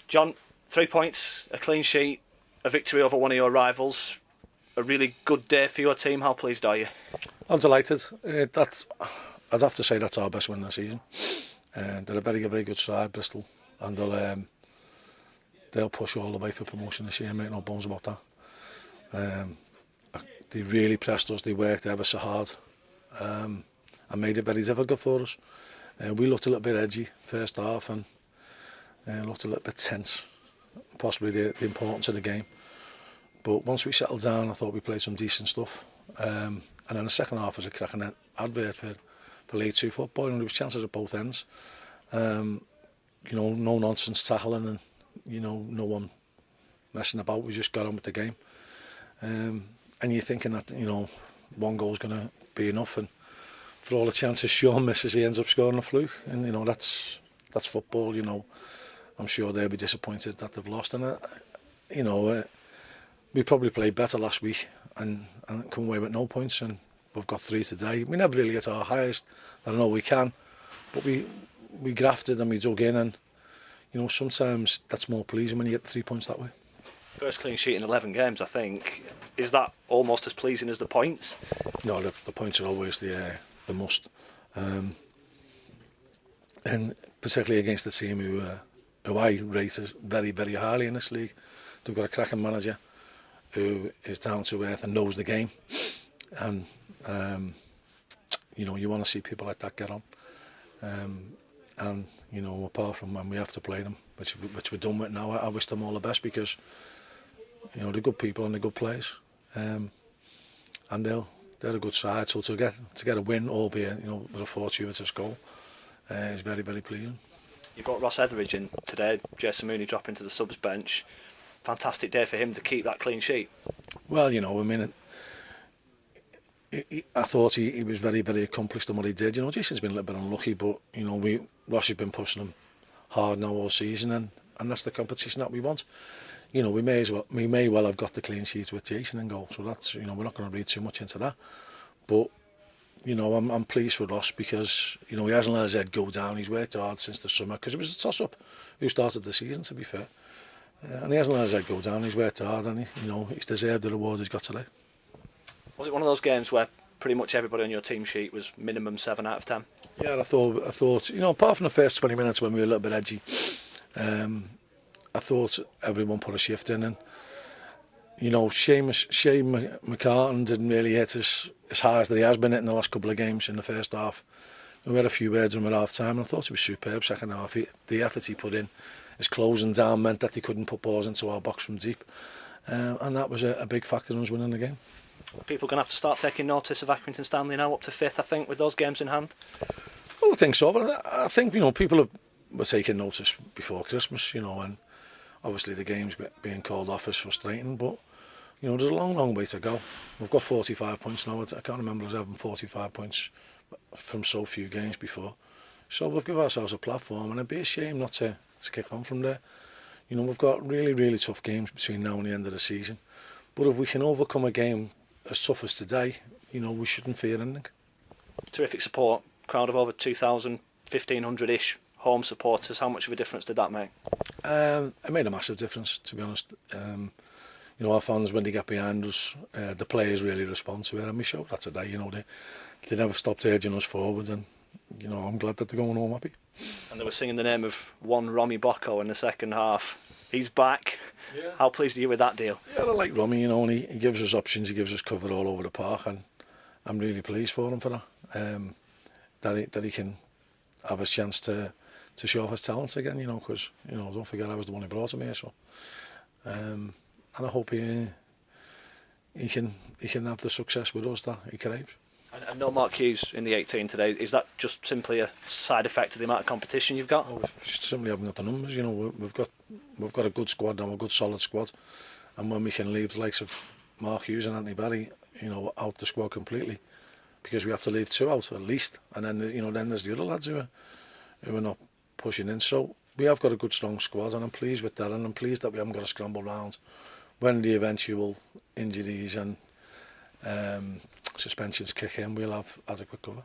John, 3 points, a clean sheet, a victory over one of your rivals. A really good day for your team. How pleased are you? I'm delighted. I'd have to say that's our best win of the season. They're a very good side, Bristol, and they'll push all the way for promotion this year, make no bones about that. They really pressed us, they worked ever so hard, and made it very difficult for us. We looked a little bit edgy first half and looked a little bit tense, possibly the importance of the game. But once we settled down, I thought we played some decent stuff. And then the second half was a cracking advert for League 2 football, and there was chances at both ends. No nonsense tackling, and no one messing about. We just got on with the game. And you're thinking that one goal's going to be enough, and for all the chances Sean misses, he ends up scoring a fluke. And that's football. I'm sure they'll be disappointed that they've lost, and we probably played better last week and come away with no points, and we've got 3 today. We never really get our highest. I know we can, but we grafted and we dug in, and sometimes that's more pleasing when you get 3 points that way. First clean sheet in 11 games, I think. Is that almost as pleasing as the points? No, the points are always the must, and particularly against the team who I rate as very highly in this league. They've got a cracking manager who is down to earth and knows the game, and you want to see people like that get on, and apart from when we have to play them, which we're done with now, I wish them all the best, because they're good people and they're good players, and they're a good side. So to get a win, albeit with a fortuitous goal, is very pleasing. You brought Ross Etheridge in today. Jason Mooney dropping to the subs bench. Fantastic day for him to keep that clean sheet. Well, I thought he was very accomplished in what he did. Jason's been a little bit unlucky, but Ross has been pushing him hard now all season, and that's the competition that we want. We may well have got the clean sheet with Jason in goal, so that's we're not going to read too much into that. But I'm pleased for Ross, because he hasn't let his head go down. He's worked hard since the summer, because it was a toss-up who started the season, to be fair. And he hasn't let his head go down. He's worked hard, and he's deserved the reward he's got today. Was it one of those games where pretty much everybody on your team sheet was minimum 7 out of 10? Yeah, I thought apart from the first 20 minutes when we were a little bit edgy, I thought everyone put a shift in, and Shane McCartan didn't really hit as high as he has been hitting the last couple of games in the first half. We had a few words with him at half time, and I thought he was superb second half. The effort he put in, his closing down, meant that he couldn't put balls into our box from deep, and that was a big factor in us winning the game. People are going to have to start taking notice of Accrington Stanley now, up to 5th, I think, with those games in hand. Well, I think so, but I think people were taking notice before Christmas, and obviously the games being called off is frustrating, but there's a long way to go. We've got 45 points now. I can't remember us having 45 points from so few games before. So we've given ourselves a platform, and it'd be a shame not to kick on from there. We've got really tough games between now and the end of the season. But if we can overcome a game as tough as today, we shouldn't fear anything. Terrific support. Crowd of over 2,000, 1,500-ish home supporters. How much of a difference did that make? It made a massive difference, to be honest. Our fans, when they get behind us, the players really respond to it, and we showed that today. They never stopped urging us forward, and I'm glad that they're going home happy. And they were singing the name of one Romy Bocco in the second half. He's back. Yeah. How pleased are you with that deal? Yeah, I like Romy, and he gives us options, he gives us cover all over the park, and I'm really pleased for him for that. That he can have a chance to show off his talents again, because don't forget I was the one who brought him here, so and I hope he can have the success with us that he craves. And no Mark Hughes in the 18 today. Is that just simply a side effect of the amount of competition you've got? We simply haven't got the numbers. We've got a good squad now, a good solid squad, and when we can leave the likes of Mark Hughes and Anthony Barry, out the squad completely, because we have to leave 2 out at least, and then then there's the other lads who are not pushing in. So we have got a good strong squad, and I'm pleased with that, and I'm pleased that we haven't got to scramble round when the eventual injuries and suspensions kick in. We'll have adequate cover.